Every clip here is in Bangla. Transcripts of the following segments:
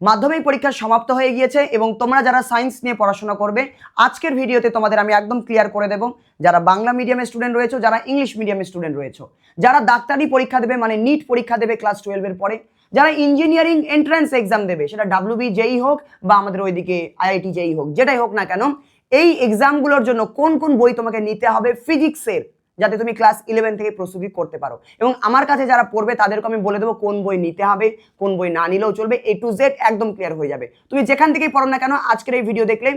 মাধ্যমিক পরীক্ষা সমাপ্ত হয়ে গিয়েছে এবং তোমরা যারা সায়েন্স নিয়ে পড়াশোনা করবে আজকের ভিডিওতে তোমাদের আমি একদম ক্লিয়ার করে দেব যারা বাংলা মিডিয়ামের স্টুডেন্ট রয়েছে, যারা ইংলিশ মিডিয়ামের স্টুডেন্ট রয়েছে, যারা ডাক্তারি পরীক্ষা দেবে মানে নিট পরীক্ষা দেবে ক্লাস 12 এর পরে, যারা ইঞ্জিনিয়ারিং এন্ট্রান্স এক্সাম দেবে সেটা ডাব্লিউবি জেই হোক বা আমাদের ওইদিকে আইআইটি জেই হোক, যেটাই হোক না কেন এই এক্সামগুলোর জন্য কোন কোন বই তোমাকে নিতে হবে ফিজিক্সের, যাতে তুমি ক্লাস 11 থেকে প্রস্তুতি করতে পারো। এবং আমার কাছে যারা পড়বে তাদেরকে আমি বলে দেবো কোন বই নিতে হবে, কোন বই না নিলেও চলবে, এ টু জেড একদম ক্লিয়ার হয়ে যাবে। তুমি যেখান থেকেই পড়ো না কেন আজকের এই ভিডিও দেখলে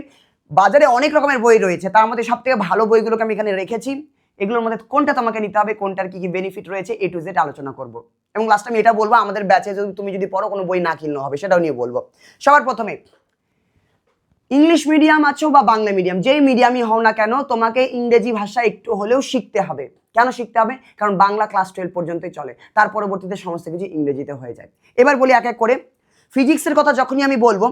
বাজারে অনেক রকমের বই রয়েছে, তার মধ্যে সব থেকে ভালো বইগুলোকে আমি এখানে রেখেছি। এগুলোর মধ্যে কোনটা তোমাকে নিতে হবে, কোনটার কি কি বেনিফিট রয়েছে, এ টু জেড আলোচনা করবো। এবং লাস্ট আমি এটা বলবো আমাদের ব্যাচে তুমি যদি পড়ো কোনো বই না কিনলেও হবে, সেটাও নিয়ে বলবো। সবার প্রথমে ইংলিশ মিডিয়াম আছো বা বাংলা মিডিয়াম, যেই মিডিয়ামই হও না কেন তোমাকে ইংরেজি ভাষা একটু হলেও শিখতে হবে। কেন শিখতে হবে? কারণ বাংলা ক্লাস 12 পর্যন্তই চলে, তার পরবর্তীতে সমস্ত কিছু ইংরেজিতে হয়ে যায়। এবার বলি এক এক করে। ফিজিক্সের কথা যখনই আমি বলবো,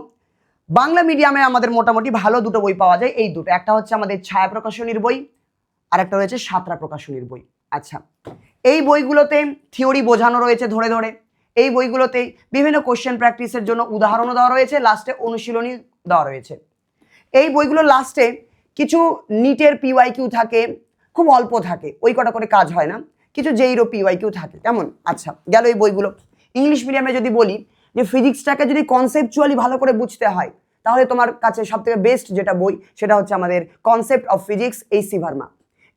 বাংলা মিডিয়ামে আমাদের মোটামুটি ভালো দুটো বই পাওয়া যায়, এই দুটো। একটা হচ্ছে আমাদের ছায়া প্রকাশনীর বই, আর একটা রয়েছে সাঁতরা প্রকাশনীর বই। আচ্ছা, এই বইগুলোতে থিওরি বোঝানো রয়েছে ধরে ধরে। এই বইগুলোতে বিভিন্ন কোশ্চেন প্র্যাকটিসের জন্য উদাহরণও দেওয়া রয়েছে, লাস্টে অনুশীলনী দেওয়া রয়েছে। এই বইগুলো লাস্টে কিছু নিটের পিওয়াইকিউ থাকে, খুব অল্প থাকে, ওই কটা করে কাজ হয় না, কিছু জেইরও পিওয়াইকিউ থাকে, কেমন? আচ্ছা, গেল এই বইগুলো। ইংলিশ মিডিয়ামে যদি বলি যে ফিজিক্সটাকে যদি কনসেপচুয়ালি ভালো করে বুঝতে হয় তাহলে তোমার কাছে সব থেকে বেস্ট যেটা বই সেটা হচ্ছে আমাদের কনসেপ্ট অফ ফিজিক্স, এইচ.সি. ভার্মা।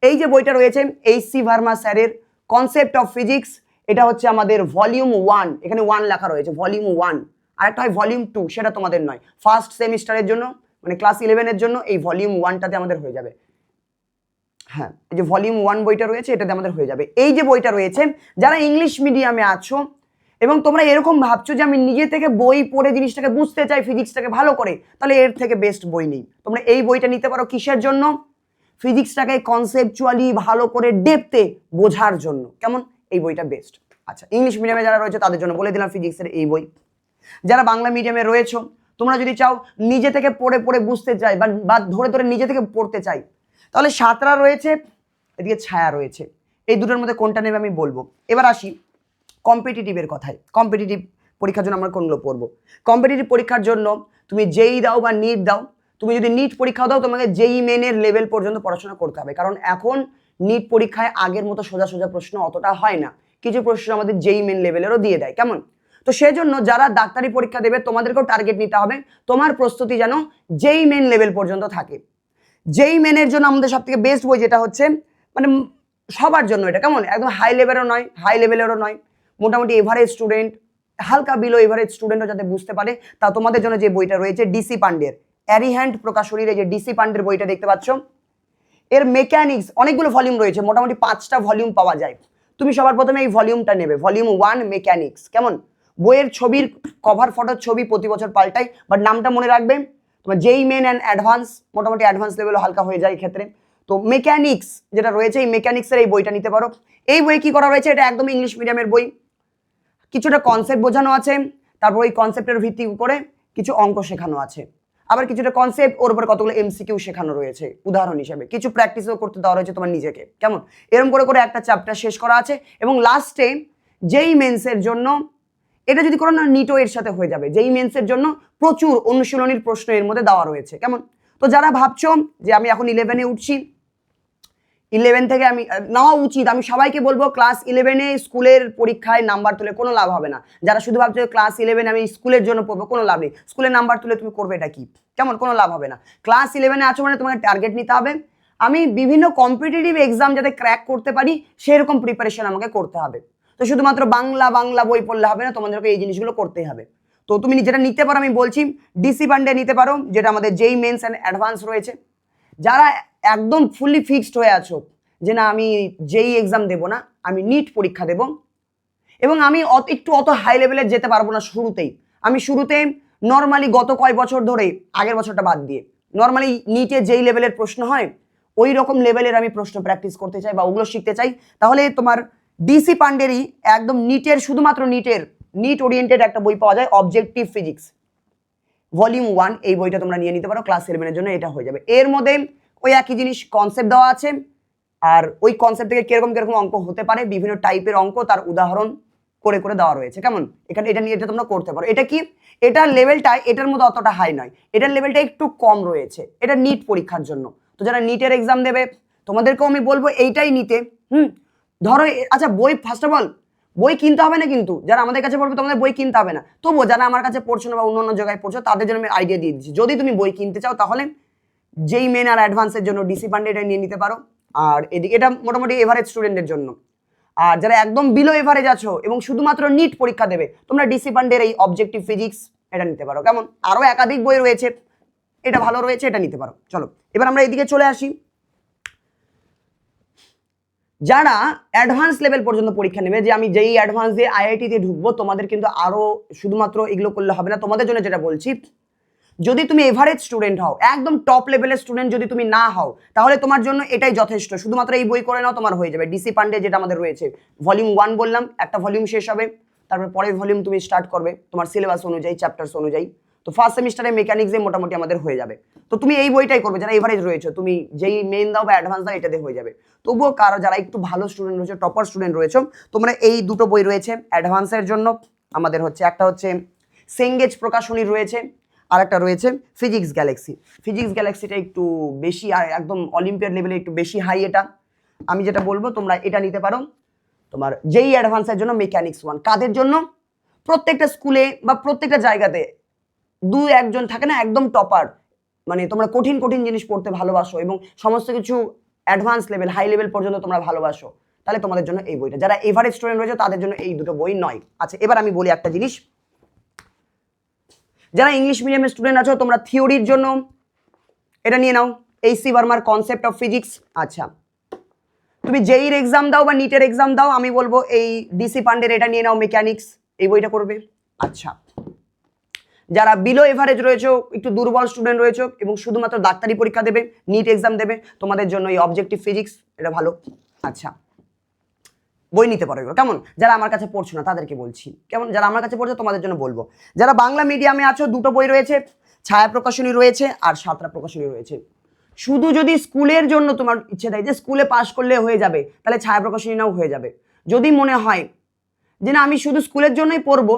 এই যে বইটা রয়েছে এইচ.সি. ভার্মা স্যারের কনসেপ্ট অফ ফিজিক্স, এটা হচ্ছে আমাদের ভলিউম 1, এখানে 1 লেখা রয়েছে, ভলিউম 1। আর একটা হয় ভলিউম 2, সেটা তোমাদের নয়, ফার্স্ট সেমিস্টারের জন্য মানে ক্লাস 11 এর জন্য এই ভলিউম 1টাতে আমাদের হয়ে যাবে। হ্যাঁ, এই যে ভলিউম 1 বইটা রয়েছে এটাতে আমাদের হয়ে যাবে। এই যে বইটা রয়েছে, যারা ইংলিশ মিডিয়ামে আছো এবং তোমরা এরকম ভাবছো যে আমি নিজে থেকে বই পড়ে জিনিসটাকে বুঝতে চাই ফিজিক্সটাকে ভালো করে, তাহলে এর থেকে বেস্ট বই নেই। তোমরা এই বইটা নিতে পারো কিসের জন্য? ফিজিক্সটাকে কনসেপচুয়ালি ভালো করে ডেপথে বোঝার জন্য। কেমন? এই বইটা বেস্ট। আচ্ছা, ইংলিশ মিডিয়ামে যারা রয়েছে তাদের জন্য বলে দিলাম ফিজিক্সের এই বই। যারা বাংলা মিডিয়ামে রয়েছো তোমরা যদি চাও নিজে থেকে পড়ে পড়ে বুঝতে চাই বা ধরে ধরে নিজে থেকে পড়তে চাই, তাহলে সাঁতরা রয়েছে, এদিকে ছায়া রয়েছে। এই দুটোর মধ্যে কোনটা নেবে আমি বলবো। এবার আসি কম্পিটিটিভের কথায়। কম্পিটিটিভ পরীক্ষার জন্য আমরা কোনগুলো পড়বো? কম্পিটিটিভ পরীক্ষার জন্য তুমি জেই দাও বা নিট দাও, তুমি যদি নিট পরীক্ষা দাও তোমাকে জেই মেনের লেভেল পর্যন্ত পড়াশোনা করতে হবে, কারণ এখন নিট পরীক্ষায় আগের মতো সোজা সোজা প্রশ্ন অতটা হয় না, কিছু প্রশ্ন আমাদের জেই মেন লেভেলেরও দিয়ে দেয়। কেমন? তো সেজন্য যারা ডাক্তারি পরীক্ষা দেবে তোমাদেরকেও টার্গেট নিতে হবে তোমার প্রস্তুতি যেন জেই মেন লেভেল পর্যন্ত থাকে। জেই মেনের জন্য আমাদের সব থেকে বেস্ট বই যেটা হচ্ছে মানে সবার জন্য, এটা কেমন একদম হাই লেভেলেরও নয়, মোটামুটি এভারেজ স্টুডেন্ট, হালকা বিলো এভারেজ স্টুডেন্টও যাতে বুঝতে পারে, তা তোমাদের জন্য যে বইটা রয়েছে ডিসি পান্ডের অ্যারিহ্যান্ড প্রকাশনীর এই যে ডিসি পান্ডের বইটা দেখতে পাচ্ছ, এর মেকানিক্স অনেকগুলো ভলিউম রয়েছে, মোটামুটি 5টা ভলিউম পাওয়া যায়। তুমি সবার প্রথমে এই ভলিউমটা নেবে, ভলিউম 1 মেকানিক্স। কেমন? বইয়ের ছবির কভার ফটোর ছবি প্রতি বছর পাল্টাই, বাট নামটা মনে রাখবে তোমার জেই মেন অ্যান্ড অ্যাডভান্স, মোটামুটি অ্যাডভান্স লেভেলও হালকা হয়ে যায় ক্ষেত্রে। তো মেকানিক্স যেটা রয়েছে এই মেকানিক্সের এই বইটা নিতে পারো। এই বই কি করা রয়েছে, এটা একদম ইংলিশ মিডিয়ামের বই, কিছুটা কনসেপ্ট বোঝানো আছে, তারপর ওই কনসেপ্টের ভিত্তি করে কিছু অঙ্ক শেখানো আছে, আবার কিছুটা কনসেপ্ট ওর উপরে কতগুলো এমসিকিউ শেখানো রয়েছে উদাহরণ হিসেবে, কিছু প্র্যাকটিসও করতে দেওয়া রয়েছে তোমার নিজেকে। কেমন? এরকম করে করে একটা চ্যাপ্টার শেষ করা আছে এবং লাস্টে জেই মেন্সের জন্য এটা যদি করো না নিটও এর সাথে হয়ে যাবে। জেই মেন্সের জন্য প্রচুর অনুশীলনীর প্রশ্ন এর মধ্যে দেওয়া রয়েছে। কেমন? তো যারা ভাবছো যে আমি এখন 11-এ উঠছি, 11 থেকে আমি নেওয়া উচিত, আমি সবাইকে বলবো ক্লাস 11-এ স্কুলের পরীক্ষায় নাম্বার তুলে কোনো লাভ হবে না। যারা শুধু ভাবছো ক্লাস 11 আমি স্কুলের জন্য পড়বো, কোনো লাভ নেই। স্কুলের নাম্বার তুলে তুমি করবে এটা কি? কেমন? কোনো লাভ হবে না। ক্লাস 11-এ আছো মানে তোমাকে টার্গেট নিতে হবে আমি বিভিন্ন কম্পিটিটিভ এক্সাম যাতে ক্র্যাক করতে পারি সেরকম প্রিপারেশন আমাকে করতে হবে। তো শুধুমাত্র বাংলা বই পড়লে হবে না, তোমাদেরকে এই জিনিসগুলো করতেই হবে। তো তুমি যেটা নিতে পারো আমি বলছি ডিসি পান্ডে নিতে পারো, যেটা আমাদের জেই মেন্স অ্যান্ড অ্যাডভান্স রয়েছে। যারা একদম ফুললি ফিক্সড হয়ে আছো যে না আমি জেই এক্সাম দেবো না, আমি নিট পরীক্ষা দেব এবং আমি অত হাই লেভেলে যেতে পারবো না শুরুতেই, আমি শুরুতে নর্মালি গত কয় বছর ধরে, আগের বছরটা বাদ দিয়ে নর্মালি নিটে যেই লেভেলের প্রশ্ন হয় ওই রকম লেভেলের আমি প্রশ্ন প্র্যাকটিস করতে চাই বা ওগুলো শিখতে চাই, তাহলে তোমার ডিসি পান্ডেরই একদম নিটের, শুধুমাত্র নিট ওরিয়েন্টেড একটা বই পাওয়া যায়, অবজেক্টিভ ফিজিক্স ভলিউম 1, এই বইটা তোমরা নিয়ে নিতে পারো ক্লাস 11-এর জন্য, এটা হয়ে যাবে। এর মধ্যে ওই একই জিনিস কনসেপ্ট দেওয়া আছে, আর ওই কনসেপ্ট থেকে কিরকম কিরকম অঙ্ক হতে পারে, বিভিন্ন টাইপের অঙ্ক, তার উদাহরণ করে করে দেওয়া রয়েছে। কেমন? এখানে এটা নিয়ে এটা তোমরা করতে পারো। এটা কি? এটার লেভেলটা এটার মধ্যে অতটা হাই নয়, এটার লেভেলটা একটু কম রয়েছে। এটা নিট পরীক্ষার জন্য। তো যারা নিটের এক্সাম দেবে তোমাদেরকেও আমি বলবো এইটাই নিতে। ধরো আচ্ছা, বই ফার্স্ট অফ অল বই কিনতে হবে না, কিন্তু যারা আমাদের কাছে পড়বে তোমাদের বই কিনতে হবে না। তবুও যারা আমার কাছে পড়ছো না বা অন্য অন্য জায়গায় পড়ছো তাদের জন্য আমি আইডিয়া দিয়ে দিচ্ছি। যদি তুমি বই কিনতে চাও তাহলে যেই মেন আর অ্যাডভান্সের জন্য ডিসি পান্ডে এটা নিয়ে নিতে পারো। আর এদিকে এটা মোটামুটি এভারেজ স্টুডেন্টের জন্য। আর যারা একদম বিলো এভারেজ আছো এবং শুধুমাত্র নিট পরীক্ষা দেবে তোমরা ডিসি পান্ডের এই অবজেক্টিভ ফিজিক্স এটা নিতে পারো। কেমন? আরো একাধিক বই রয়েছে, এটা ভালো রয়েছে, এটা নিতে পারো। চলো এবার আমরা এদিকে চলে আসি। যারা অ্যাডভান্স লেভেল পর্যন্ত পরীক্ষা নেবে, যে আমি যেই অ্যাডভান্স দিয়ে আইআইটিতে ঢুকবো, তোমাদের কিন্তু আরো শুধুমাত্র এগুলো করলে হবে না। তোমাদের জন্য যেটা বলছি, যদি তুমি এভারেজ স্টুডেন্ট হও, একদম টপ লেভেলের স্টুডেন্ট যদি তুমি না হও, তাহলে তোমার জন্য এটাই যথেষ্ট। শুধুমাত্র এই বই করে নাও, তোমার হয়ে যাবে। ডিসি পান্ডে যেটা আমাদের রয়েছে ভলিউম 1 বললাম, একটা ভলিউম শেষ হবে, তারপর পরের ভলিউম তুমি স্টার্ট করবে তোমার সিলেবাস অনুযায়ী, চ্যাপ্টার্স অনুযায়ী। তো ফার্স্ট সেমিস্টারে মেকানিক্সে মোটামুটি আমাদের হয়ে যাবে। তো তুমি এই বইটাই করবে যারা এভারেজ রয়েছে, তুমি যেই মেন দাও বা অ্যাডভান্স দাও এটাতে হয়ে যাবে। তবুও কারো যারা একটু ভালো স্টুডেন্ট রয়েছে, টপার স্টুডেন্ট রয়েছে, তোমরা এই দুটো বই রয়েছে অ্যাডভান্সের জন্য আমাদের হচ্ছে, একটা হচ্ছে সেঙ্গেজ প্রকাশনী রয়েছে, আর একটা রয়েছে ফিজিক্স গ্যালাক্সি। ফিজিক্স গ্যালাক্সিটা একটু বেশি আর একদম অলিম্পিয়াড লেভেলে একটু বেশি হাই। এটা আমি যেটা বলবো তোমরা এটা নিতে পারো তোমার যেই অ্যাডভান্সের জন্য মেকানিক্স 1। কাদের জন্য? প্রত্যেকটা স্কুলে বা প্রত্যেকটা জায়গাতে দু একজন থাকে না একদম টপার, মানে তোমরা কঠিন কঠিন জিনিস পড়তে ভালোবাসো এবং সমস্ত কিছু অ্যাডভান্স লেভেল হাই লেভেল পর্যন্ত তোমরা ভালোবাসো, তাহলে তোমাদের জন্য এই বইটা। যারা এভারেজ স্টুডেন্ট রয়েছে তাদের জন্য এই দুটো বই নয়। আচ্ছা এবার আমি বলি একটা জিনিস, যারা ইংলিশ মিডিয়ামের স্টুডেন্ট আছো তোমরা থিওরির জন্য এটা নিয়ে নাও, এইচসি ভার্মার কনসেপ্ট অফ ফিজিক্স। আচ্ছা তুমি যেই এক্সাম দাও বা নিটের এক্সাম দাও, আমি বলবো এই ডিসি পান্ডের এটা নিয়ে নাও, মেকানিক্স, এই বইটা করবে। আচ্ছা যারা বিলো এভারেজ রয়েছে, একটু দুর্বল স্টুডেন্ট রয়েছে এবং শুধুমাত্র ডাক্তারি পরীক্ষা দেবে, নিট এক্সাম দেবে, তোমাদের জন্য এই অবজেক্টিভ ফিজিক্স এটা ভালো। আচ্ছা বই নিতে পারো এগুলো। কেমন? যারা আমার কাছে পড়ছো না তাদেরকে বলছি, কেমন? যারা আমার কাছে পড়ছো তোমাদের জন্য বলবো। যারা বাংলা মিডিয়ামে আছো দুটো বই রয়েছে, ছায়া প্রকাশনী রয়েছে আর সাঁতরা প্রকাশনী রয়েছে। শুধু যদি স্কুলের জন্য তোমার ইচ্ছে থাকে যে স্কুলে পাশ করলে হয়ে যাবে, তাহলে ছায়া প্রকাশনী নাও হয়ে যাবে। যদি মনে হয় যে না আমি শুধু স্কুলের জন্যই পড়বো,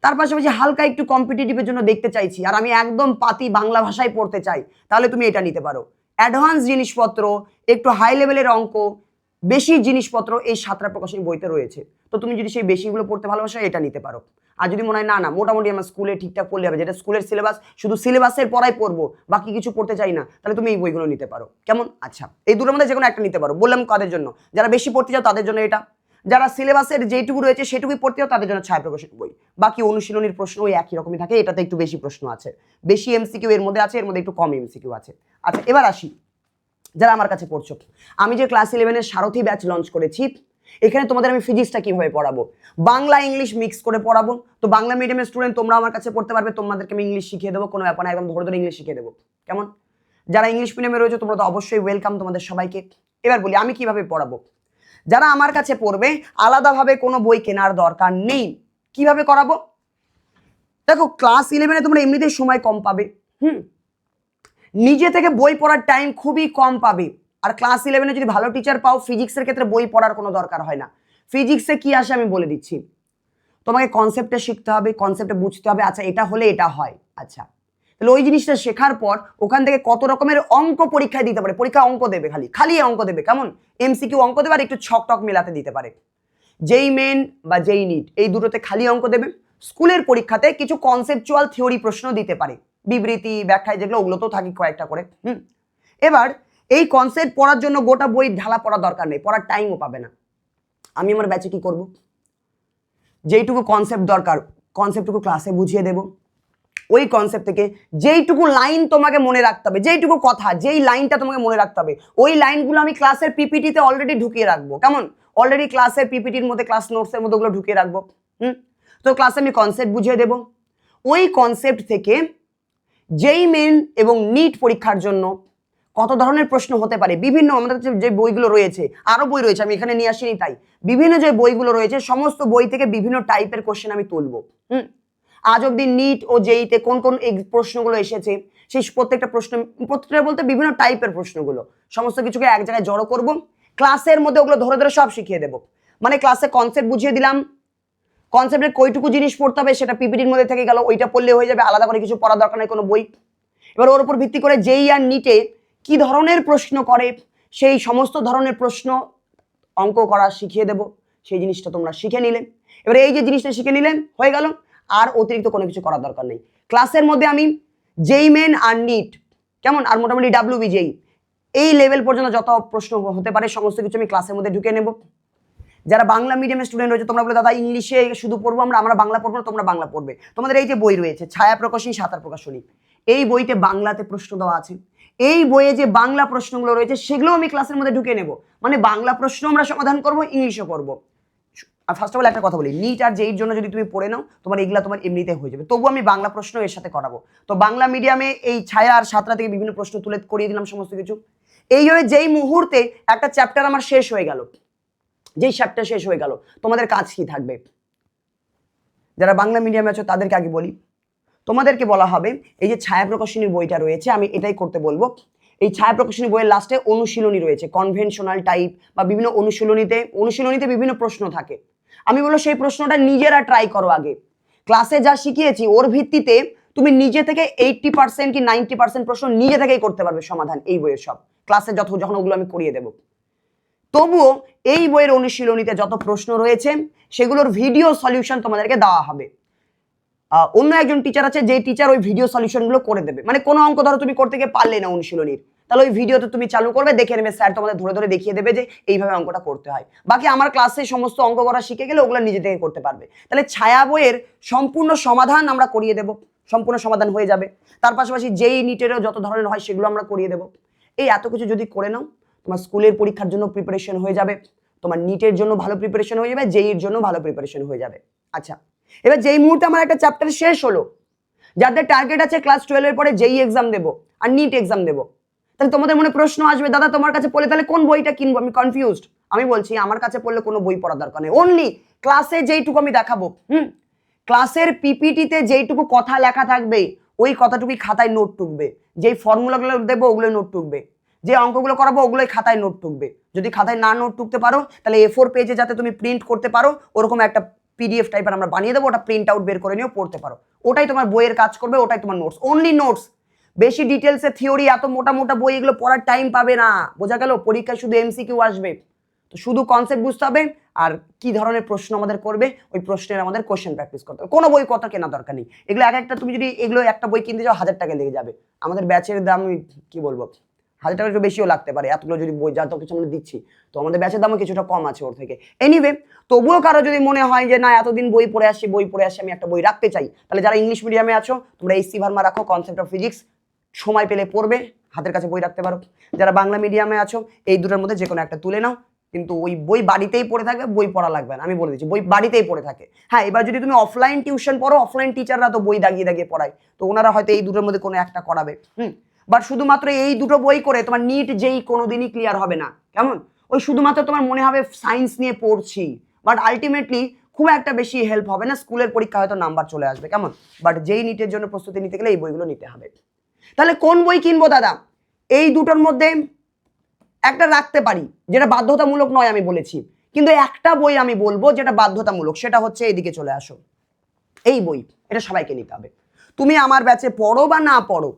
তার পাশাপাশি হালকা একটু কম্পিটিটিভের জন্য দেখতে চাইছি আর আমি একদম পাতি বাংলা ভাষায় পড়তে চাই, তাহলে তুমি এটা নিতে পারো। অ্যাডভান্স জিনিসপত্র, একটু হাই লেভেলের অঙ্ক, বেশি জিনিসপত্র এই সাঁতরা প্রকাশনী বইতে রয়েছে। তো তুমি যদি সেই বেশিগুলো পড়তে ভালোবাসো এটা নিতে পারো। আর যদি মনে হয় না না মোটামুটি আমার স্কুলে ঠিকঠাক পড়লে হবে, যেটা স্কুলের সিলেবাস শুধু সিলেবাসের পড়াই পড়বো বাকি কিছু পড়তে চাই না, তাহলে তুমি এই বইগুলো নিতে পারো। কেমন? আচ্ছা এই দুটোর মধ্যে যে কোনো একটা নিতে পারো। বললাম কাদের জন্য, যারা বেশি পড়তে চাও তাদের জন্য এটা, যারা সিলেবাসের যেটুকু রয়েছে সেটুকুই পড়তে চাও তাদের জন্য ছায়া প্রকাশনী বই। বাকি অনুশীলনীর প্রশ্ন ওই একই রকমই থাকে, এটাতে একটু বেশি প্রশ্ন আছে, বেশি এমসিকিউ এর মধ্যে আছে, এর মধ্যে একটু কম এমসিকিউ আছে। আচ্ছা এবার আসি যারা আমার কাছে পড়ছো, আমি যে ক্লাস 11-এর সারথি ব্যাচ লঞ্চ করেছি, এখানে তোমাদের আমি ফিজিক্সটা কিভাবে পড়াবো, বাংলা ইংলিশ মিক্স করে পড়াবো। তো বাংলা মিডিয়ামের স্টুডেন্ট তোমরা আমার কাছে পড়তে পারবে, তোমাদেরকে আমি ইংলিশ শিখিয়ে দেবো, কোনো ব্যাপার না, একদম ধরে ধরে ইংলিশ শিখিয়ে দেবো। কেমন? যারা ইংলিশ মিডিয়ামে রয়েছে তোমরা তো অবশ্যই ওয়েলকাম তোমাদের সবাইকে। এবার বলি আমি কিভাবে পড়াবো। যারা আমার কাছে পড়বে আলাদাভাবে কোনো বই কেনার দরকার নেই। কিভাবে করাবো? দেখো ক্লাস 11-এ তোমরা এমনিতেই সময় কম পাবে, নিজে থেকে বই পড়ার টাইম খুবই কম পাবে। আর ক্লাস 11-এ যদি ভালো টিচার পাও, ফিজিক্সের ক্ষেত্রে বই পড়ার কোনো দরকার হয় না। ফিজিক্সে কি আসে আমি বলে দিচ্ছি, তোমাকে কনসেপ্টে শিখতে হবে, কনসেপ্টে বুঝতে হবে, আচ্ছা এটা হলে এটা হয়। আচ্ছা তাহলে ওই জিনিসটা শেখার পর ওখান থেকে কত রকমের অঙ্ক পরীক্ষায় দিতে পারে, পরীক্ষা অঙ্ক দেবে, খালি খালি অঙ্ক দেবে। কেমন? এমসিকিউ অঙ্ক দেবে আর একটু ছক টক মেলাতে দিতে পারে। যেই মেন বা যেই নিট এই দুটোতে খালি অঙ্ক দেবে। স্কুলের পরীক্ষাতে কিছু কনসেপচুয়াল থিওরি প্রশ্ন দিতে পারে, বিবৃতি ব্যাখ্যায় যেগুলো, ওগুলো তো থাকে কয়েকটা করে। এবার এই কনসেপ্ট পড়ার জন্য গোটা বই ঢালা পড়ার দরকার নেই, পড়ার টাইমও পাবে না। আমি আমার ব্যাচে কি করব, যেইটুকু কনসেপ্ট দরকার কনসেপ্টটুকু ক্লাসে বুঝিয়ে দেব। ওই কনসেপ্ট থেকে যেইটুকু লাইন তোমাকে মনে রাখতে হবে, যেইটুকু কথা, যেই লাইনটা তোমাকে মনে রাখতে হবে, ওই লাইনগুলো আমি ক্লাসের পিপিটিতে অলরেডি ঢুকিয়ে রাখবো। কেমন? অলরেডি ক্লাসের পিপিটির মধ্যে, ক্লাস নোটসের মধ্যে ওগুলো ঢুকিয়ে রাখবো। তো ক্লাসে আমি কনসেপ্ট বুঝিয়ে দেব। ওই কনসেপ্ট থেকে যেই মেন এবং নিট পরীক্ষার জন্য কত ধরনের প্রশ্ন হতে পারে, বিভিন্ন আমাদের যে বইগুলো রয়েছে, আরো বই রয়েছে, আমি এখানে নিয়ে আসিনি তাই, বিভিন্ন যে বইগুলো রয়েছে সমস্ত বই থেকে বিভিন্ন টাইপের কোশ্চেন আমি তুলবো। আজ অব্দি নিট ও জেইতে কোন কোন প্রশ্নগুলো এসেছে সেই প্রত্যেকটা প্রশ্ন, প্রত্যেকটা বলতে বিভিন্ন টাইপের প্রশ্নগুলো, সমস্ত কিছুকে এক জায়গায় জড়ো করব, ক্লাসের মধ্যে ওগুলো ধরে ধরে সব শিখিয়ে দেবো। মানে ক্লাসে কনসেপ্ট বুঝিয়ে দিলাম, কনসেপ্টের কইটুকু জিনিস পড়তে হবে সেটা পিপিটির মধ্যে থেকে গেল, ওইটা পড়লে হয়ে যাবে, আলাদা করে কিছু পড়া দরকার নেই কোনো বই। এবার ওর উপর ভিত্তি করে যেই আর নিটে কি ধরনের প্রশ্ন করে সেই সমস্ত ধরনের প্রশ্ন অঙ্ক করা শিখিয়ে দেব, সেই জিনিসটা তোমরা শিখে নিলে। এবার এই যে জিনিসটা শিখে নিলেন হয়ে গেল, আর অতিরিক্ত কোনো কিছু করার দরকার নেই। ক্লাসের মধ্যে আমি যেই মেন আর নিট কেমন আর মোটামুটি ডাব্লিউবিজেই এই লেভেল পর্যন্ত যত প্রশ্ন হতে পারে সমস্ত কিছু আমি ক্লাসের মধ্যে ঢুকে নেব। যারা বাংলা মিডিয়ামের স্টুডেন্ট রয়েছে তোমরা বলে দাদা ইংলিশে শুধু পড়বো আমরা বাংলা পড়বো না, তোমরা বাংলা পড়বে। তোমাদের এই যে বই রয়েছে ছায়া প্রকাশনী সাঁতার প্রকাশনী, এই বইতে বাংলাতে প্রশ্ন দেওয়া আছে, এই বইয়ে যে বাংলা প্রশ্নগুলো রয়েছে সেগুলো আমি ক্লাসের মধ্যে ঢুকে নেব, মানে বাংলা প্রশ্ন আমরা সমাধান করব, ইংলিশও করব। আর ফার্স্ট অফ অল একটা কথা বলি, নিট আর যেইর জন্য যদি তুমি পড়ে নাও তোমার এগুলা তোমার এমনিতে হয়ে যাবে, তবু আমি বাংলা প্রশ্ন এর সাথে করাবো। তো বাংলা মিডিয়ামে এই ছায়া আর সাতরা থেকে বিভিন্ন প্রশ্ন তুলে করিয়ে দিলাম সমস্ত কিছু। এইভাবে যেই মুহূর্তে একটা চ্যাপ্টার আমার শেষ হয়ে গেল, যেই চ্যাপ্টার শেষ হয়ে গেল তোমাদের কাজ কি থাকবে? যারা বাংলা মিডিয়ামে আছো তাদেরকে আগে বলি, তোমাদেরকে বলা হবে এই যে ছায়া প্রকাশনীর বইটা রয়েছে আমি এটাই করতে বলবো। এই ছায়া প্রকাশনী বইয়ের লাস্টে অনুশীলনী রয়েছে, কনভেনশনাল টাইপ বা বিভিন্ন অনুশীলনীতে বিভিন্ন প্রশ্ন থাকে। আমি বলবো সেই প্রশ্নটা নিজেরা ট্রাই করো আগে। ক্লাসে যা শিখিয়েছি ওর ভিত্তিতে তুমি নিজে থেকে 80% কি 90% প্রশ্ন নিজে থেকেই করতে পারবে সমাধান এই বইয়ের সব, ক্লাসে যখন ওগুলো আমি করিয়ে দেবো। তবুও এই বইয়ের অনুশীলনীতে যত প্রশ্ন রয়েছে সেগুলোর ভিডিও সলিউশন তোমাদেরকে দেওয়া হবে। অন্য একজন টিচার আছে যে টিচার ওই ভিডিও সলিউশনগুলো করে দেবে, মানে কোনো অঙ্ক ধরো তুমি করতে গিয়ে পারলে না অনুশীলনীর, তাহলে ওই ভিডিওতে তুমি চালু করবে, দেখে নেবে, স্যার তোমাদের ধরে ধরে দেখিয়ে দেবে যে এইভাবে অঙ্কটা করতে হয়। বাকি আমার ক্লাসে সমস্ত অঙ্ক করা শিখে গেলে ওগুলো নিজে থেকে করতে পারবে। তাহলে ছায়া বইয়ের সম্পূর্ণ সমাধান আমরা করিয়ে দেব, সম্পূর্ণ সমাধান হয়ে যাবে। তার পাশাপাশি যেই নিটেরও যত ধরনের হয় সেগুলো আমরা করিয়ে দেবো। এই এত কিছু যদি করে নাও তোমার স্কুলের পরীক্ষার জন্য প্রিপারেশন হয়ে যাবে, তোমার নিটের জন্য ভালো প্রিপারেশন হয়ে যাবে, জেইর জন্য ভালো প্রিপারেশন হয়ে যাবে। আচ্ছা, এবার যেই মুহূর্তে আমার একটা চ্যাপ্টার শেষ হলো, যাদের টার্গেট আছে ক্লাস 12 এর পরে জেই এক্সাম দেবো আর নিট এক্সাম দেবো, তাহলে তোমাদের মনে প্রশ্ন আসবে দাদা তোমার কাছে পড়লে তাহলে কোন বইটা কিনবো, আমি কনফিউজড। আমি বলছি আমার কাছে পড়লে কোনো বই পড়ার দরকার নেই, অনলি ক্লাসে যেইটুকু আমি দেখাবো, ক্লাসের পিপিটিতে যেইটুকু কথা লেখা থাকবে ওই কথাটুকুই খাতায় নোট টুকবে, যেই ফর্মুলাগুলো দেবো ওগুলোই নোট টুকবে, যে অঙ্কগুলো করাবো ওগুলোই খাতায় নোট টুকবে। যদি খাতায় না নোট টুকতে পারো তাহলে A4 পেজে যাতে তুমি প্রিন্ট করতে পারো ওরকম একটা PDF টাইপের আমরা বানিয়ে দেবো, ওটা প্রিন্ট আউট বের করে নিয়েও পড়তে পারো, ওটাই তোমার বইয়ের কাজ করবে, ওটাই তোমার নোটস, অনলি নোটস। বেশি ডিটেলসে থিওরি এত মোটা মোটা বই এগুলো পড়ার টাইম পাবে না, বোঝা গেল? পরীক্ষায় শুধু MCQ আসবে, তো শুধু কনসেপ্ট বুঝতে হবে আর কি ধরনের প্রশ্ন আমাদের করবে ওই প্রশ্নের আমাদের কোশ্চেন প্র্যাকটিস করতে হবে। কোনো বই কত কেনা দরকার নেই, এগুলো এক একটা তুমি যদি এগুলো একটা বই কিনতে যাও 1000 টাকা লেগে যাবে। আমাদের ব্যাচের দাম কি বলবো 1000 টাকা একটু বেশিও লাগতে পারে, এতগুলো যদি বই যা তো কিছু আমরা দিচ্ছি, তো আমাদের ব্যাচের দামও কিছুটা কম আছে ওর থেকে। এনিওয়ে, তবুও কারো যদি মনে হয় যে না এতদিন বই পড়ে আসি আমি একটা বই রাখতে চাই, তাহলে যারা ইংলিশ মিডিয়ামে আছো তোমরা SC ভার্মা রাখো, কনসেপ্ট অফ ফিজিক্স সময় পেলে পড়বে, হাতের কাছে বই রাখতে পারো। যারা বাংলা মিডিয়ামে আছো এই দুটোর মধ্যে যে কোনো একটা তুলে নাও, কিন্তু ওই বই বাড়িতেই পড়ে থাকবে, বই পড়া লাগবে না, আমি বলে দিচ্ছি বই বাড়িতেই পড়ে থাকে। হ্যাঁ, এবার যদি তুমি অফলাইন টিউশন পড়ো, অফলাইন টিচাররা তো বই দাগিয়ে দাগিয়ে পড়ায়, তো ওনারা হয়তো এই দুটোর মধ্যে কোনো একটা করাবে। বাট শুধুমাত্র এই দুটো বই করে তোমার নিট যেই কোনোদিনই ক্লিয়ার হবে না, কেমন? ওই শুধুমাত্র তোমার মনে হবে সায়েন্স নিয়ে পড়ছি, বাট আলটিমেটলি খুব একটা বেশি হেল্প হবে না, স্কুলের পরীক্ষা হয়তো নাম্বার চলে আসবে, কেমন? বাট যেই নিটের জন্য প্রস্তুতি নিতে গেলে এই বইগুলো নিতে হবে। তাহলে কোন বই কিনবো দাদা? এই দুটোর মধ্যে একটা রাখতে পারি যেটা বাধ্যতামূলক নয় আমি বলেছি, কিন্তু একটা বই আমি বলবো যেটা বাধ্যতামূলক, সেটা হচ্ছে এদিকে চলে আসো, এই বই, এটা সবাইকে নিতে হবে। তুমি আমার ব্যাচে পড়ো বা না পড়ো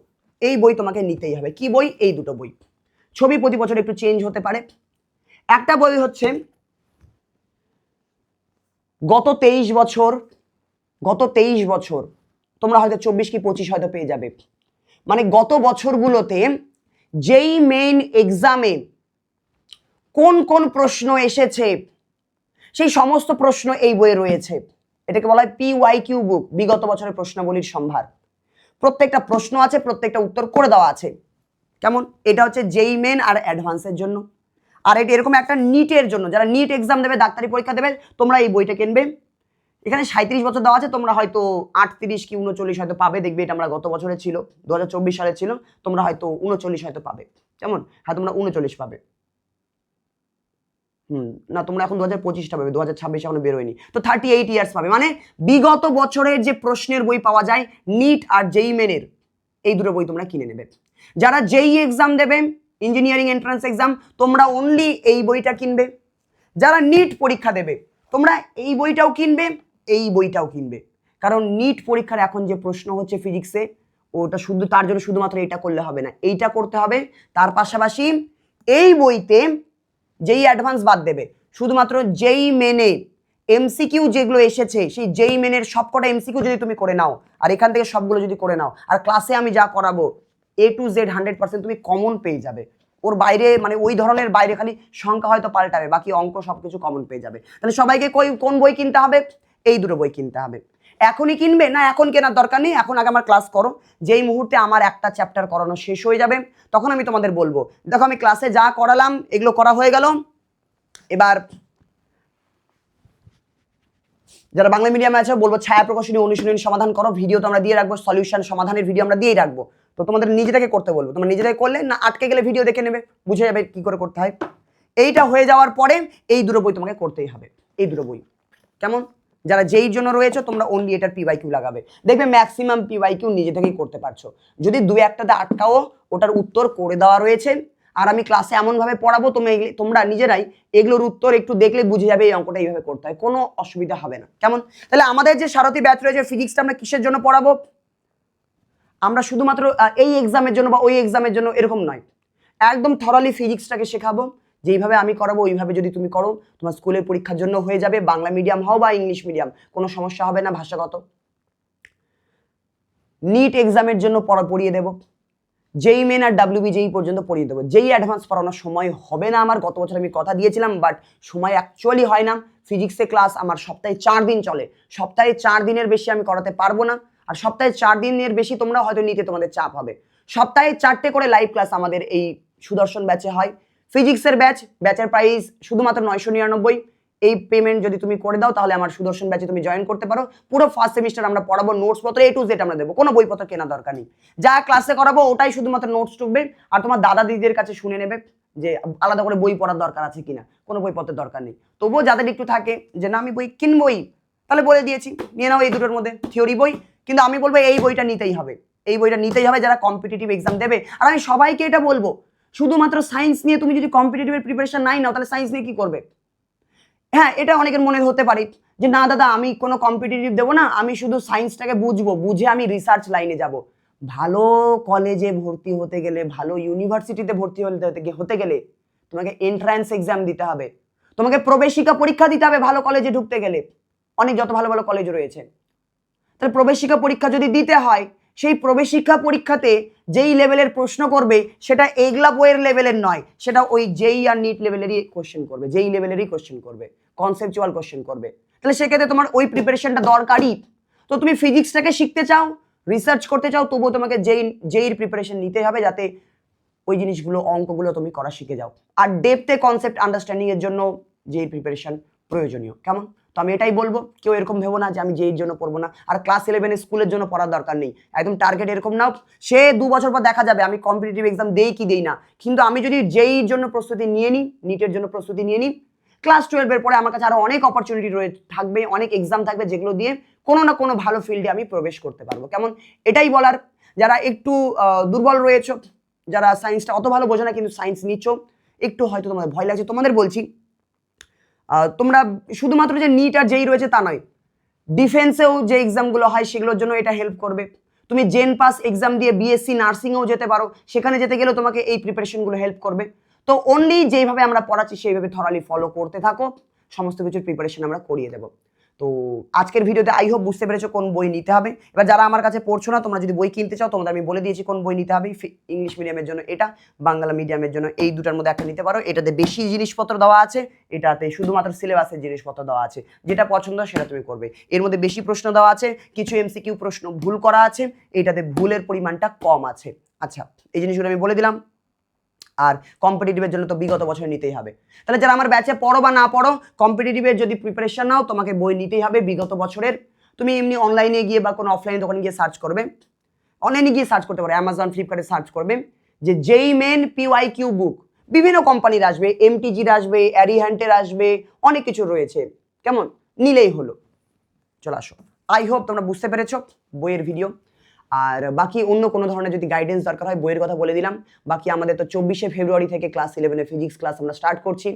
এই বই তোমাকে নিতেই হবে। কি বই? এই দুটো বই। ছবি প্রতি বছর একটু চেঞ্জ হতে পারে। একটা বই হচ্ছে গত 23 বছর, তোমরা হয়তো 24 কি 25 হয়তো পেয়ে যাবে, মানে গত বছরগুলোতে যেই মেইন এক্সামে কোন কোন প্রশ্ন এসেছে সেই সমস্ত প্রশ্ন এই বইয়ে রয়েছে। এটাকে বলা হয় PYQ বুক, বিগত বছরের প্রশ্নাবলীর সম্ভার। প্রত্যেকটা প্রশ্ন আছে, প্রত্যেকটা উত্তর করে দেওয়া আছে, কেমন? এটা হচ্ছে যেই মেন আর অ্যাডভান্সের জন্য, আর এটা এরকম একটা নিটের জন্য, যারা নিট এক্সাম দেবে, ডাক্তারি পরীক্ষা দেবে, তোমরা এই বইটা কিনবে। এখানে 37 বছর দেওয়া আছে, তোমরা হয়তো 38 কি 39 হয়তো পাবে, দেখবে এটা আমরা গত বছরে ছিল, 2024 সালে ছিল, তোমরা হয়তো 39 হয়তো পাবে, কেমন? হ্যাঁ, তোমরা 39 পাবে। না, তোমরা এখন 2025টা পাবে, 2026 এখনো বেরোয়নি, তো 38 ইয়ার্স পাবে। মানে বিগত বছরের যে প্রশ্নের বই পাওয়া যায় নিট আর জেই মেনের, এই দুটো বই তোমরা কিনে নেবে। যারা জেই এক্সাম দেবে, ইঞ্জিনিয়ারিং এন্ট্রান্স এক্সাম, তোমরা অনলি এই বইটা কিনবে। যারা নিট পরীক্ষা দেবে তোমরা এই বইটাও কিনবে, এই বইটাও কিনবে, কারণ নিট পরীক্ষার এখন যে প্রশ্ন হচ্ছে ফিজিক্সে, ওটা শুধু তার জন্য শুধুমাত্র এটা করলে হবে না, এইটা করতে হবে, তার পাশাপাশি এই বইতে যেই অ্যাডভান্স বাদ দেবে, শুধুমাত্র যেই মেনে এমসিকিউ যেগুলো এসেছে সেই যেই মেনের সবকটা এমসিকিউ যদি তুমি করে নাও, আর এখান থেকে সবগুলো যদি করে নাও, আর ক্লাসে আমি যা করাবো A to Z 100% তুমি কমন পেয়ে যাবে। ওর বাইরে মানে ওই ধরনের বাইরে খালি সংখ্যা হয়তো পাল্টাবে, বাকি অঙ্ক সবকিছু কমন পেয়ে যাবে। তাহলে সবাইকে কোন বই কিনতে হবে? এই দুটো বই কিনতে হবে। এখনই কিনবে না? এখন কেনার দরকার নেই, এখন আগে আমার ক্লাস করো। যেই মুহূর্তে আমার একটা চ্যাপ্টার করানো শেষ হয়ে যাবে তখন আমি তোমাদের বলবো, দেখো আমি ক্লাসে যা করালাম এগুলো করা হয়ে গেল, এবার যারা বাংলা মিডিয়ামে আছে বলবো ছায়া প্রকাশনী অনুশীলনী সমাধান করো, ভিডিও তো আমরা দিয়ে রাখবো, সলিউশন সমাধানের ভিডিও আমরা দিয়েই রাখবো। তো তোমাদের নিজেদেরকে করতে বলবো, তোমরা নিজেরাই করলে না আটকে গেলে ভিডিও দেখে নেবে, বুঝে যাবে কি করে করতে হয়। এইটা হয়ে যাওয়ার পরে এই দুটো বই তোমাকে করতেই হবে, এই দুটো বই। কেমন? যারা যেই জন্য রয়েছে তোমরা অনলি এটার PYQ লাগাবে, দেখবে ম্যাক্সিমাম PYQ নিজে থেকেই করতে পারছো। যদি দু একটাতে আটকাও ওটার উত্তর করে দেওয়া রয়েছে, আর আমি ক্লাসে এমনভাবে পড়াবো তোমরা নিজেরাই এগুলোর উত্তর একটু দেখলে বুঝে যাবে এই অঙ্কটা এইভাবে করতে হয়, কোনো অসুবিধা হবে না। কেমন? তাহলে আমাদের যে সারথি ব্যাচ রয়েছে ফিজিক্সটা আমরা কিসের জন্য পড়াবো? আমরা শুধুমাত্র এই এক্সামের জন্য বা ওই এক্সামের জন্য এরকম নয়, একদম থরালি ফিজিক্সটাকে শেখাবো। যেইভাবে আমি করাবো ওইভাবে যদি তুমি করো তোমার স্কুলের পরীক্ষার জন্য হয়ে যাবে, বাংলা মিডিয়াম হও বা ইংলিশ মিডিয়াম, কোনো সমস্যা হবে না। ভাষাগত নিট এক্সামের জন্য পড়িয়ে দেবো, যেই মেন আর WBJEE পর্যন্ত পড়িয়ে দেবো। যেই অ্যাডভান্স পড়ানোর সময় হবে না আমার, গত বছর আমি কথা দিয়েছিলাম বাট সময় অ্যাকচুয়ালি হয় না। ফিজিক্সে ক্লাস আমার সপ্তাহে 4 দিন চলে, সপ্তাহে 4 দিনের বেশি আমি করাতে পারবো না, আর সপ্তাহে 4 দিনের বেশি তোমরা হয়তো নিতে তোমাদের চাপ হবে। সপ্তাহে 4টে করে লাইভ ক্লাস আমাদের এই সুদর্শন ব্যাচে হয়। ফিজিক্সের ব্যাচের প্রাইস শুধুমাত্র 999। এই পেমেন্ট যদি তুমি করে দাও তাহলে আমার সুদর্শন ব্যাচে তুমি জয়েন করতে পারো। পুরো ফার্স্ট সেমিস্টার আমরা পড়াবো, নোটস পত্র A to Z আমরা দেবো, কোনো বইপত্র কেনা দরকার নেই। যা ক্লাসে করাবো ওটাই শুধুমাত্র নোটস টুকবে, আর তোমার দাদা দিদিদের কাছে শুনে নেবে যে আলাদা করে বই পড়ার দরকার আছে কিনা, কোনো বইপত্রের দরকার নেই। তবুও যাদের একটু থাকে যে না আমি বই কিনবই, তাহলে বলে দিয়েছি নিয়ে নাও এই দুটোর মধ্যে থিওরি বই। কিন্তু আমি বলবো এই বইটা নিতেই হবে, এই বইটা নিতেই হবে যারা কম্পিটিটিভ এক্সাম দেবে। আর আমি সবাইকে এটা বলবো, শুধুমাত্র সায়েন্স নিয়ে তুমি যদি কম্পিটিটিভের প্রিপারেশন নাই নাও তাহলে সায়েন্স নিয়ে কি করবে? হ্যাঁ, এটা অনেকের মনে হতে পারে যে না দাদা আমি কোনো কম্পিটিটিভ দেবো না, আমি শুধু সায়েন্সটাকে বুঝবো, বুঝে আমি রিসার্চ লাইনে যাব। ভালো কলেজে ভর্তি হতে গেলে, ভালো ইউনিভার্সিটিতে ভর্তি হতে গেলে তোমাকে এন্ট্রান্স এক্সাম দিতে হবে, তোমাকে প্রবেশিকা পরীক্ষা দিতে হবে ভালো কলেজে ঢুকতে গেলে। অনেক যত ভালো ভালো কলেজ রয়েছে, তাহলে প্রবেশিকা পরীক্ষা যদি দিতে হয়, সেই প্রবেশিকা পরীক্ষাতে যেই লেভেলের প্রশ্ন করবে সেটা এগলা বইয়ের লেভেলের নয়, সেটা ওই যেই আর নিট লেভেলেরই কোশ্চেন করবে, যেই লেভেলেরই কোশ্চেন করবে, কনসেপচুয়াল কোশ্চেন করবে। তাহলে সেক্ষেত্রে তোমার ওই প্রিপারেশনটা দরকারই। তো তুমি ফিজিক্সটাকে শিখতে চাও, রিসার্চ করতে চাও, তবুও তোমাকে যেইর প্রিপারেশন নিতে হবে যাতে ওই জিনিসগুলো অঙ্কগুলো তুমি করা শিখে যাও। আর ডেপথে কনসেপ্ট আন্ডারস্ট্যান্ডিং এর জন্য যেই প্রিপারেশন প্রয়োজনীয়। কেমন? তো আমি এটাই বলবো, কেউ এরকম ভেবো না যে আমি যেই জন্য পড়বো না, আর ক্লাস 11 স্কুলের জন্য পড়ার দরকার নেই। একদম টার্গেট এরকম নাও, সে 2 বছর পর দেখা যাবে আমি কম্পিটিটিভ এক্সাম দেই কি দেই না, কিন্তু আমি যদি যেই জন্য প্রস্তুতি নিয়ে নিই, নিটের জন্য প্রস্তুতি নিয়ে নিই, ক্লাস 12 এর পরে আমার কাছে আরো অনেক অপরচুনিটি থাকবে, অনেক এক্সাম থাকবে যেগুলো দিয়ে কোনো না কোনো ভালো ফিল্ডে আমি প্রবেশ করতে পারবো। কেমন? এটাই বলার। যারা একটু দুর্বল রয়েছে, যারা সায়েন্সটা অত ভালো বোঝো না কিন্তু সায়েন্স নিচ্ছ, একটু হয়তো তোমাদের ভয় লাগছে, তোমাদের বলছি তোমরা শুধুমাত্র যে নিট আর যেই রয়েছে তা নয়, ডিফেন্সেও যে এক্সামগুলো হয় সেগুলোর জন্য এটা হেল্প করবে। তুমি জেন পাস এক্সাম দিয়ে BSc নার্সিংয়েও যেতে পারো, সেখানে যেতে গেলেও তোমাকে এই প্রিপারেশনগুলো হেল্প করবে। তো অনলি যেইভাবে আমরা পড়াচ্ছি সেইভাবে থরালি ফলো করতে থাকো, সমস্ত কিছুর প্রিপারেশন আমরা করিয়ে দেবো। তো আজকের ভিডিওতে আই হোপ বুঝতে পেরেছো কোন বই নিতে হবে। এবার যারা আমার কাছে পড়ছো না, তোমরা যদি বই কিনতে চাও তোমাদের আমি বলে দিয়েছি কোন বই নিতে হবে। ইংলিশ মিডিয়ামের জন্য এটা, বাংলা মিডিয়ামের জন্য এই দুটার মধ্যে একটা নিতে পারো। এটাতে বেশি জিনিসপত্র দেওয়া আছে, এটাতে শুধুমাত্র সিলেবাসের জিনিসপত্র দেওয়া আছে, যেটা পছন্দ সেটা তুমি করবে। এর মধ্যে বেশি প্রশ্ন দেওয়া আছে, কিছু MCQ প্রশ্ন ভুল করা আছে, এটাতে ভুলের পরিমাণটা কম আছে। আচ্ছা, এই জিনিসগুলো আমি বলে দিলাম। আর কম্পিটিটিভের জন্য তো বিগত বছর নিতেই হবে। তাহলে যারা আমার ব্যাচে পড়ো বা না পড়ো, কম্পিটিটিভের যদি প্রিপারেশন নাও তোমাকে বই নিতেই হবে বিগত বছরের। তুমি এমনি অনলাইনে গিয়ে বা কোনো অফলাইন দোকানে গিয়ে সার্চ করবে, অনলাইনে গিয়ে সার্চ করতে পারো, অ্যামাজন ফ্লিপকার্টে সার্চ করবে যে যেই মেন PYQ বুক, বিভিন্ন কোম্পানির আসবে, MTGর আসবে, অ্যারিহ্যান্টের আসবে, অনেক কিছু রয়েছে। কেমন? নিলেই হলো। চলে আসো। আই হোপ তোমরা বুঝতে পেরেছো বইয়ের ভিডিও। আর বাকি অন্য কোনো ধরনের যদি গাইডেন্স দরকার হয়, বইয়ের কথা বলে দিলাম। বাকি আমাদের তো 24শে ফেব্রুয়ারি থেকে ক্লাস 11 ফিজিক্স ক্লাস আমরা স্টার্ট করছি।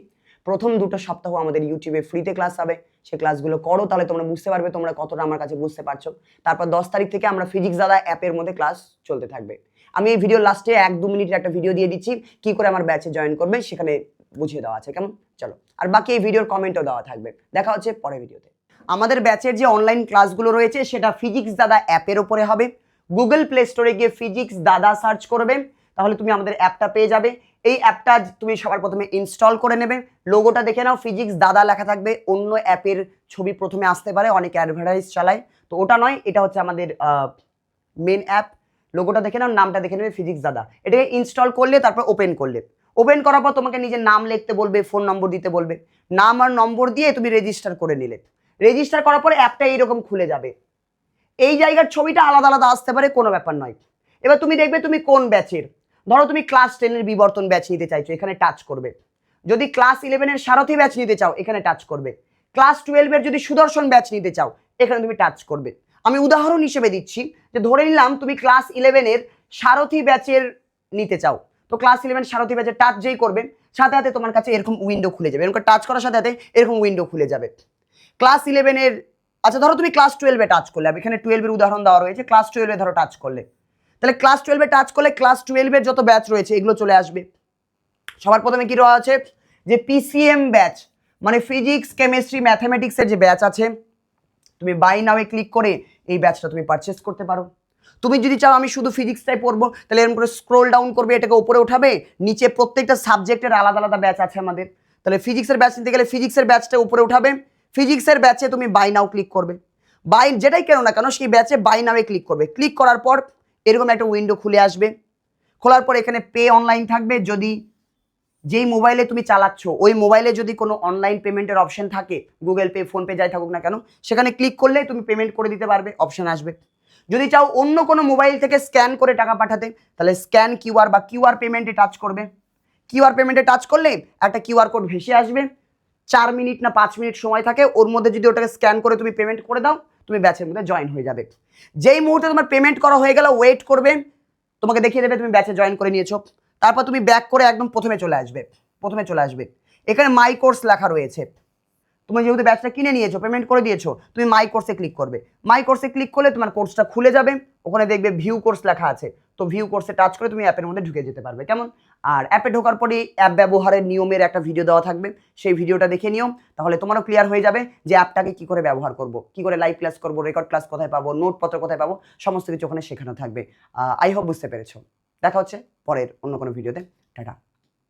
প্রথম 2টো সপ্তাহ আমাদের ইউটিউবে ফ্রিতে ক্লাস হবে, সেই ক্লাসগুলো করো, তাহলে তোমরা বুঝতে পারবে তোমরা কতটা আমার কাছে বুঝতে পারছো। তারপর 10 তারিখ থেকে আমরা ফিজিক্স দাদা অ্যাপের মধ্যে ক্লাস চলতে থাকবে। আমি এই ভিডিওর লাস্টে 1-2 মিনিটের একটা ভিডিও দিয়ে দিচ্ছি কি করে আমার ব্যাচে জয়েন করবে, সেখানে বুঝিয়ে দেওয়া আছে, কেমন? চলো, আর বাকি এই ভিডিওর কমেন্টও দেওয়া থাকবে। দেখা হচ্ছে পরের ভিডিওতে। আমাদের ব্যাচের যে অনলাইন ক্লাসগুলো রয়েছে সেটা ফিজিক্স দাদা অ্যাপের উপরে হবে। গুগল প্লে স্টোরে গিয়ে ফিজিক্স দাদা সার্চ করবে, তাহলে তুমি আমাদের অ্যাপটা পেয়ে যাবে। এই অ্যাপটা তুমি সবার প্রথমে ইনস্টল করে নেবে। লোগোটা দেখে নাও, ফিজিক্স দাদা লেখা থাকবে, অন্য অ্যাপের ছবি প্রথমে আসতে পারে, অনেক অ্যাডভার্টাইজ চালায়, তো ওটা নয়, এটা হচ্ছে আমাদের মেন অ্যাপ। লোগোটা দেখে নাও, নামটা দেখে নেবে ফিজিক্স দাদা। এটাকে ইনস্টল করলে তারপর ওপেন করলে, ওপেন করার পর তোমাকে নিজের নাম লিখতে বলবে, ফোন নম্বর দিতে বলবে। নাম আর নম্বর দিয়ে তুমি রেজিস্টার করে নিলে, রেজিস্টার করার পরে অ্যাপটা এইরকম খুলে যাবে। এই জায়গার ছবিটা আলাদা আলাদা আসতে পারে, কোনো ব্যাপার নয়। এবার তুমি দেখবে তুমি কোন ব্যাচের। ধরো তুমি ক্লাস 10-এর বিবর্তন ব্যাচ নিতে চাইছো, এখানে টাচ করবে। যদি ক্লাস 11-এর সারথি ব্যাচ নিতে চাও, এখানে টাচ করবে। ক্লাস 12-এর যদি সুদর্শন ব্যাচ নিতে চাও, এখানে তুমি টাচ করবে। আমি উদাহরণ হিসেবে দিচ্ছি, যে ধরে নিলাম তুমি ক্লাস 11-এর সারথি ব্যাচের নিতে চাও, তো ক্লাস 11 সারথি ব্যাচের টাচ যেই করবে, সাথে সাথে তোমার কাছে এরকম উইন্ডো খুলে যাবে। এরকম টাচ করার সাথে সাথে এরকম উইন্ডো খুলে যাবে। ক্লাস 11-এর, আচ্ছা ধরো তুমি ক্লাস 12-এ টাচ করলে, এখানে 12-এর উদাহরণ দেওয়া রয়েছে, ক্লাস 12-এ ধরো টাচ করলে, তাহলে ক্লাস 12-এ টাচ করলে ক্লাস 12-এর যত ব্যাচ রয়েছে এগুলো চলে আসবে। সবার প্রথমে কি রয়েছে আছে, যে পিসিএম ব্যাচ, মানে ফিজিক্স কেমিস্ট্রি ম্যাথমেটিক্সের যে ব্যাচ আছে, তুমি বাই নাওয়ে ক্লিক করে এই ব্যাচটা তুমি পারচেস করতে পারো। তুমি যদি চাও আমি শুধু ফিজিক্সটাই পড়বো, তাহলে এরকম করে স্ক্রোল ডাউন করবে, এটাকে উপরে উঠাবে, নিচে প্রত্যেকটা সাবজেক্টের আলাদা আলাদা ব্যাচ আছে আমাদের। তাহলে ফিজিক্সের ব্যাচ নিতে গেলে ফিজিক্সের ব্যাচটা উপরে উঠাবে, ফিজিক্সের ব্যাচে তুমি বাই নাও ক্লিক করবে। বাই যেটাই কেন না কেন সেই ব্যাচে বাই নাওয়ে ক্লিক করবে। ক্লিক করার পর এরকম একটা উইন্ডো খুলে আসবে। খোলার পর এখানে পে অনলাইন থাকবে, যদি যেই মোবাইলে তুমি চালাচ্ছ ওই মোবাইলে যদি কোনো অনলাইন পেমেন্টের অপশন থাকে, গুগল পে, ফোনপে যাই থাকুক না কেন, সেখানে ক্লিক করলে তুমি পেমেন্ট করে দিতে পারবে, অপশন আসবে। যদি চাও অন্য কোনো মোবাইল থেকে স্ক্যান করে টাকা পাঠাতে, তাহলে স্ক্যান কিউআর বা কিউআর পেমেন্টে টাচ করবে। কিউআর পেমেন্টে টাচ করলে একটা কিউআর কোড ভেসে আসবে, 4 মিনিট না 5 মিনিট সময় থাকে, ওর মধ্যে যদি ওটাকে স্ক্যান করে তুমি পেমেন্ট করে দাও, তুমি ব্যাচের মধ্যে জয়েন হয়ে যাবে। যেই মুহূর্তে তোমার পেমেন্ট করা হয়ে গেল, ওয়েট করবে, তোমাকে দেখিয়ে দেবে তুমি ব্যাচে জয়েন করে নিয়েছো। তারপর তুমি ব্যাক করে একদম প্রথমে চলে আসবে। এখানে মাই কোর্স লেখা রয়েছে। তুমি যেহেতু ব্যাচটা কিনে নিয়েছো, পেমেন্ট করে দিয়েছো, তুমি মাই কোর্সে ক্লিক করবে। মাই কোর্সে ক্লিক করলে তোমার কোর্সটা খুলে যাবে, ওখানে দেখবে ভিউ কোর্স লেখা আছে, তো ভিউ কোর্সে টাচ করে তুমি অ্যাপের মধ্যে ঢুকে যেতে পারবে, কেমন? আর অ্যাপে ঢোকার পরেই অ্যাপ ব্যবহারের নিয়মের একটা ভিডিও দেওয়া থাকবে, সেই ভিডিওটা দেখে নিও, তাহলে তোমারও ক্লিয়ার হয়ে যাবে যে অ্যাপটাকে কি করে ব্যবহার করব, কি করে লাইভ ক্লাস করব, রেকর্ড ক্লাস কোথায় পাবো, নোটপত্র কোথায় পাবো, সমস্ত কিছু ওখানে শেখানো থাকবে। আই হোপ বুঝতে পেরেছো। দেখা হচ্ছে পরের অন্য কোনো ভিডিওতে। টাটা।